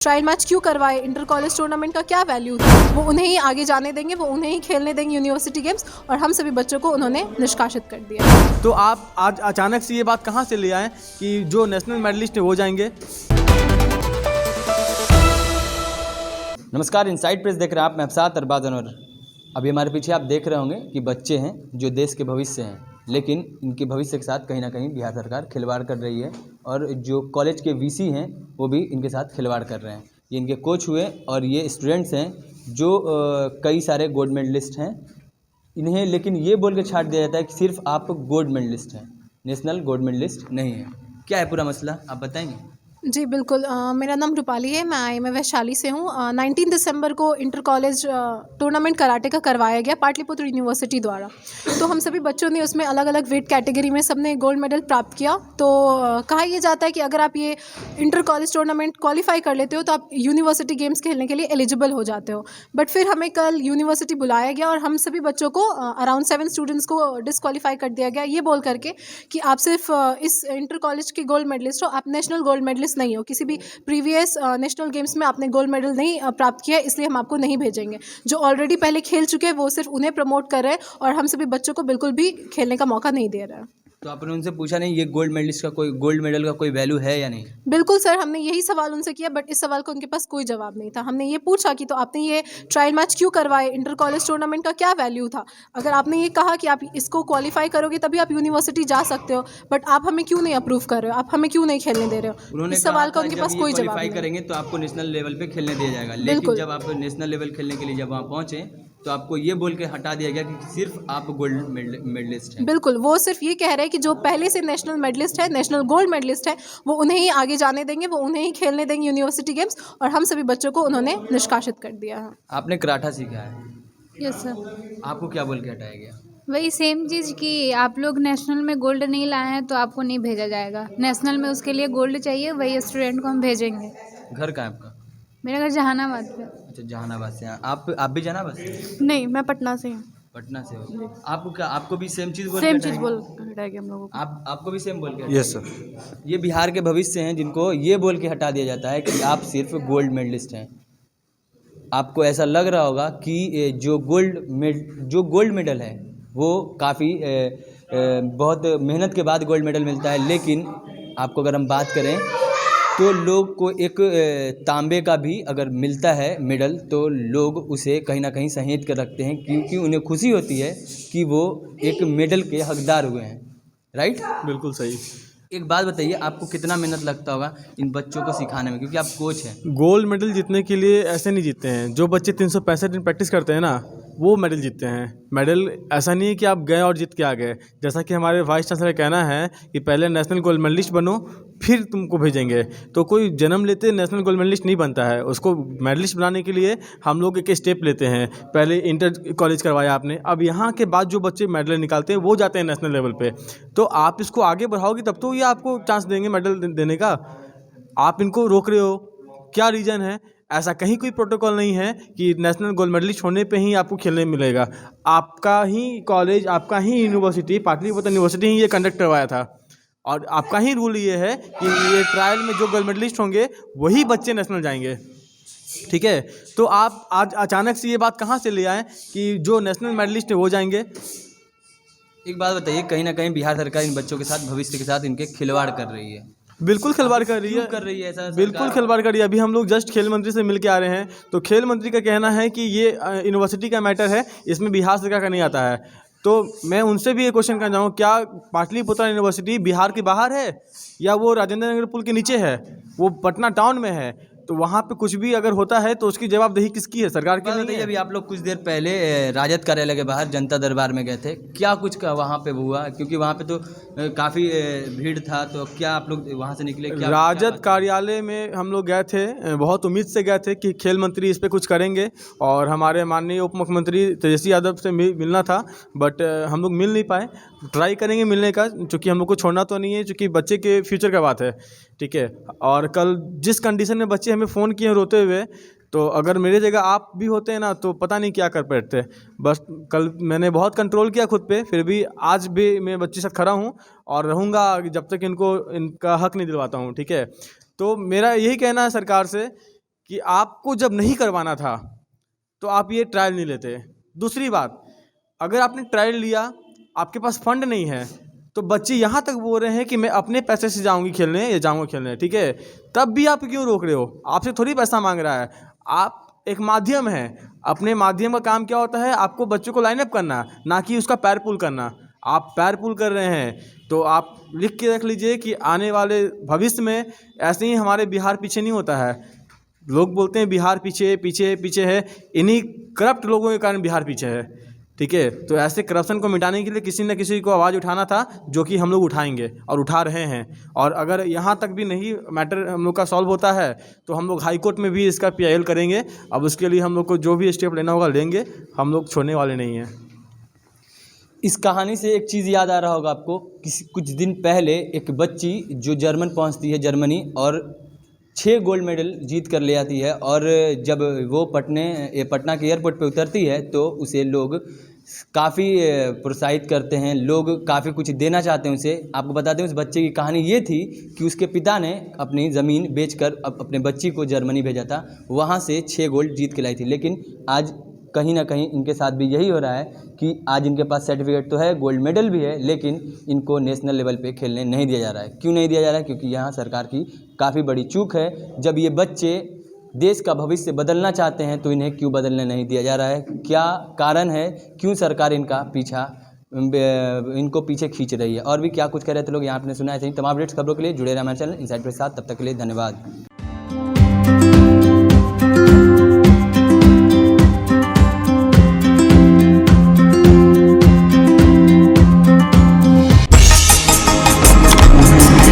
Trial match क्यों करवाए, inter college tournament का क्या वैल्यू था, वो उन्हें ही आगे जाने देंगे, वो उन्हें ही खेलने देंगे यूनिवर्सिटी गेम्स, और हम सभी बच्चों को उन्होंने निष्कासित कर दिया। तो आप आज अचानक से ये बात कहाँ से ले आए कि जो नेशनल मेडलिस्ट है वो जाएंगे? नमस्कार, इनसाइड प्रेस देख रहे हैं आप। मैं अफसाद अरबाज अनवर। अभी हमारे पीछे आप देख रहे होंगे कि बच्चे हैं जो देश के भविष्य हैं, लेकिन इनके भविष्य के साथ कहीं ना कहीं बिहार सरकार खिलवाड़ कर रही है और जो कॉलेज के वीसी हैं वो भी इनके साथ खिलवाड़ कर रहे हैं। ये इनके कोच हुए और ये स्टूडेंट्स हैं जो कई सारे गोल्ड मेडलिस्ट हैं। इन्हें लेकिन ये बोल के छाट दिया जाता है कि सिर्फ आप गोल्ड मेडलिस्ट हैं, नेशनल गोल्ड मेडलिस्ट नहीं है। क्या है पूरा मसला, आप बताएंगे? जी बिल्कुल, मेरा नाम रूपाली है, मैं वैशाली से हूँ। 19 दिसंबर को इंटर कॉलेज टूर्नामेंट कराटे का करवाया गया पाटलिपुत्र यूनिवर्सिटी द्वारा। तो हम सभी बच्चों ने उसमें अलग अलग वेट कैटेगरी में सबने गोल्ड मेडल प्राप्त किया। तो कहा यह जाता है कि अगर आप ये इंटर कॉलेज टूर्नामेंट क्वालिफाई कर लेते हो तो आप यूनिवर्सिटी गेम्स खेलने के लिए एलिजिबल हो जाते हो। बट फिर हमें कल यूनिवर्सिटी बुलाया गया और हम सभी बच्चों को अराउंड 7 स्टूडेंट्स को डिसक्वालीफाई कर दिया गया, ये बोल करके कि आप सिर्फ इस इंटर कॉलेज के गोल्ड मेडलिस्ट हो, आप नेशनल गोल्ड मेडलिस्ट नहीं हो, किसी भी प्रीवियस नेशनल गेम्स में आपने गोल्ड मेडल नहीं प्राप्त किया, इसलिए हम आपको नहीं भेजेंगे। जो ऑलरेडी पहले खेल चुके हैं वो सिर्फ उन्हें प्रमोट कर रहे हैं और हम सभी बच्चों को बिल्कुल भी खेलने का मौका नहीं दे रहे हैं। तो आपने उनसे पूछा नहीं ये गोल्ड मेडलिस्ट का कोई गोल्ड मेडल का कोई वैल्यू है या नहीं? बिल्कुल सर, हमने यही सवाल उनसे किया, बट इस सवाल का उनके पास कोई जवाब नहीं था। हमने ये पूछा कि तो आपने ये ट्रायल मैच क्यों करवाए, इंटर कॉलेज टूर्नामेंट का क्या वैल्यू था, अगर आपने ये कहा कि आप इसको क्वालिफाई करोगे तभी आप यूनिवर्सिटी जा सकते हो, बट आप हमें क्यों नहीं अप्रूव कर रहे हो, आप हमें क्यों नहीं खेलने दे रहे हो, उन्होंने इस सवाल का कहा था उनके जब पास ये कोई जवाब क्वालिफाई नहीं। करेंगे तो आपको नेशनल लेवल पे खेलने दिया जाएगा, लेकिन बिल्कुल। जब आप नेशनल लेवल खेलने के लिए जब वहाँ पहुँचे तो आपको ये बोल के हटा दिया गया कि सिर्फ आप गोल्ड मेडलिस्ट हैं। बिल्कुल, वो सिर्फ ये कह रहे हैं कि जो पहले से नेशनल मेडलिस्ट है, नेशनल गोल्ड मेडलिस्ट है, वो उन्हें ही आगे जाने देंगे, वो उन्हें ही खेलने देंगे यूनिवर्सिटी गेम्स, और हम सभी बच्चों को उन्होंने निष्कासित कर दिया है। आपने कराटा सीखा है, यस सर। आपको क्या बोल के हटाया गया? वही सेम चीज़ कि आप लोग नेशनल में गोल्ड नहीं लाए हैं तो आपको नहीं भेजा जाएगा। नेशनल में उसके लिए गोल्ड चाहिए, वही स्टूडेंट को हम भेजेंगे। घर कहाँ है आपका? मेरा घर जहानाबाद पे। अच्छा, जहानाबाद से हैं आप भी जहानाबाद से? नहीं, मैं पटना से हूँ। पटना से हो? आपको क्या, आपको भी सेम चीज़ बोल के सेम हटाया चीज़ गया? बोल हटाएगी हम लोगों को। आपको भी सेम बोल के? Yes sir. ये बिहार के भविष्य हैं जिनको ये बोल के हटा दिया जाता है कि आप सिर्फ गोल्ड मेडलिस्ट हैं। आपको ऐसा लग रहा होगा कि जो गोल्ड मेडल है वो काफ़ी बहुत मेहनत के बाद गोल्ड मेडल मिलता है, लेकिन आपको अगर हम बात करें तो लोग को एक तांबे का भी अगर मिलता है मेडल तो लोग उसे कहीं ना कहीं सहेज कर रखते हैं, क्योंकि उन्हें खुशी होती है कि वो एक मेडल के हकदार हुए हैं। राइट? बिल्कुल सही। एक बात बताइए, आपको कितना मेहनत लगता होगा इन बच्चों को सिखाने में, क्योंकि आप कोच हैं? गोल्ड मेडल जीतने के लिए ऐसे नहीं जीतते हैं। जो बच्चे 365 दिन प्रैक्टिस करते हैं ना, वो मेडल जीतते हैं। मेडल ऐसा नहीं है कि आप गए और जीत के आ गए। जैसा कि हमारे वाइस चांसलर का कहना है कि पहले नेशनल गोल्ड मेडलिस्ट बनो फिर तुमको भेजेंगे। तो कोई जन्म लेते नेशनल गोल्ड मेडलिस्ट नहीं बनता है, उसको मेडलिस्ट बनाने के लिए हम लोग एक स्टेप लेते हैं। पहले इंटर कॉलेज करवाया आपने, अब यहाँ के बाद जो बच्चे मेडल निकालते हैं वो जाते हैं नेशनल लेवल पे। तो आप इसको आगे बढ़ाओगे तब तो ये आपको चांस देंगे मेडल देने का। आप इनको रोक रहे हो, क्या रीज़न है? ऐसा कहीं कोई प्रोटोकॉल नहीं है कि नेशनल गोल्ड मेडलिस्ट होने पे ही आपको खेलने मिलेगा। आपका ही कॉलेज, आपका ही यूनिवर्सिटी, पाटलिपुत्र यूनिवर्सिटी ही ये कंडक्ट करवाया था, और आपका ही रूल ये है कि ये ट्रायल में जो गोल्ड मेडलिस्ट होंगे वही बच्चे नेशनल जाएंगे। ठीक है, तो आप आज अचानक से ये बात कहाँ से ले आए कि जो नेशनल मेडलिस्ट है वो जाएंगे? एक बात बताइए, कहीं ना कहीं बिहार सरकार इन बच्चों के साथ, भविष्य के साथ इनके खिलवाड़ कर रही है। बिल्कुल खिलवाड़ कर रही है। क्यों कर रही है ऐसा? बिल्कुल खिलवाड़ कर रही है। अभी हम लोग जस्ट खेल मंत्री से मिल के आ रहे हैं, तो खेल मंत्री का कहना है कि ये यूनिवर्सिटी का मैटर है, इसमें बिहार सरकार का नहीं आता है। तो मैं उनसे भी ये क्वेश्चन करना चाहूँ, क्या पाटलिपुत्र यूनिवर्सिटी बिहार के बाहर है या वो राजेंद्र नगर पुल के नीचे है? वो पटना टाउन में है, तो वहाँ पे कुछ भी अगर होता है तो उसकी जवाबदेही किसकी है? सरकार की नहीं है। अभी आप लोग कुछ देर पहले राजद कार्यालय के बाहर जनता दरबार में गए थे, क्या कुछ का वहाँ पे हुआ? क्योंकि वहाँ पे तो काफ़ी भीड़ था, तो क्या आप लोग वहाँ से निकले? क्या राजद कार्यालय में हम लोग गए थे, बहुत उम्मीद से गए थे कि खेल मंत्री इस पे कुछ करेंगे, और हमारे माननीय उप मुख्यमंत्री तेजस्वी यादव से मिलना था, बट हम लोग मिल नहीं पाए। ट्राई करेंगे मिलने का, क्योंकि हम लोग को छोड़ना तो नहीं है, क्योंकि बच्चे के फ्यूचर का बात है। ठीक है, और कल जिस कंडीशन में बच्चे हमें फ़ोन किए रोते हुए, तो अगर मेरे जगह आप भी होते हैं ना तो पता नहीं क्या कर बैठते। बस कल मैंने बहुत कंट्रोल किया खुद पे, फिर भी आज भी मैं बच्चे साथ खड़ा हूँ और रहूँगा जब तक इनका हक नहीं दिलवाता हूँ। ठीक है, तो मेरा यही कहना है सरकार से कि आपको जब नहीं करवाना था तो आप ये ट्रायल नहीं लेते। दूसरी बात, अगर आपने ट्रायल लिया, आपके पास फंड नहीं है, तो बच्चे यहाँ तक बोल रहे हैं कि मैं अपने पैसे से जाऊँगी खेलने या जाऊँगा खेलने, ठीक है, तब भी आप क्यों रोक रहे हो? आपसे थोड़ी पैसा मांग रहा है। आप एक माध्यम है, अपने माध्यम का काम क्या होता है, आपको बच्चों को लाइन अप करना, ना कि उसका पैर पुल करना। आप पैर पुल कर रहे हैं तो आप लिख के रख लीजिए कि आने वाले भविष्य में ऐसे ही हमारे बिहार पीछे नहीं होता है। लोग बोलते हैं बिहार पीछे पीछे पीछे है, इन्हीं करप्ट लोगों के कारण बिहार पीछे है, ठीक है। तो ऐसे करप्शन को मिटाने के लिए किसी न किसी को आवाज़ उठाना था, जो कि हम लोग उठाएंगे और उठा रहे हैं। और अगर यहाँ तक भी नहीं मैटर हम लोग का सॉल्व होता है तो हम लोग हाई कोर्ट में भी इसका PIL करेंगे। अब उसके लिए हम लोग को जो भी स्टेप लेना होगा लेंगे, हम लोग छोड़ने वाले नहीं हैं। इस कहानी से एक चीज़ याद आ रहा होगा आपको, कुछ दिन पहले एक बच्ची जो जर्मन पहुंचती है, जर्मनी, और 6 गोल्ड मेडल जीत कर ले आती है। और जब वो पटना के एयरपोर्ट पे उतरती है तो उसे लोग काफ़ी प्रोत्साहित करते हैं, लोग काफ़ी कुछ देना चाहते हैं उसे। आपको बता दें, उस बच्चे की कहानी ये थी कि उसके पिता ने अपनी ज़मीन बेचकर अपने बच्ची को जर्मनी भेजा था, वहाँ से 6 गोल्ड जीत के लाई थी। लेकिन आज कहीं ना कहीं इनके साथ भी यही हो रहा है कि आज इनके पास सर्टिफिकेट तो है, गोल्ड मेडल भी है, लेकिन इनको नेशनल लेवल पे खेलने नहीं दिया जा रहा है। क्यों नहीं दिया जा रहा है? क्योंकि यहाँ सरकार की काफ़ी बड़ी चूक है। जब ये बच्चे देश का भविष्य बदलना चाहते हैं तो इन्हें क्यों बदलने नहीं दिया जा रहा है? क्या कारण है? क्यों सरकार इनको पीछे खींच रही है? और भी क्या कुछ कह रहे थे लोग, यहाँ आपने सुना है। तमाम अपडेट्स खबरों के लिए जुड़े रहे हमारे चैनल इनसाइड के साथ। तब तक के लिए धन्यवाद।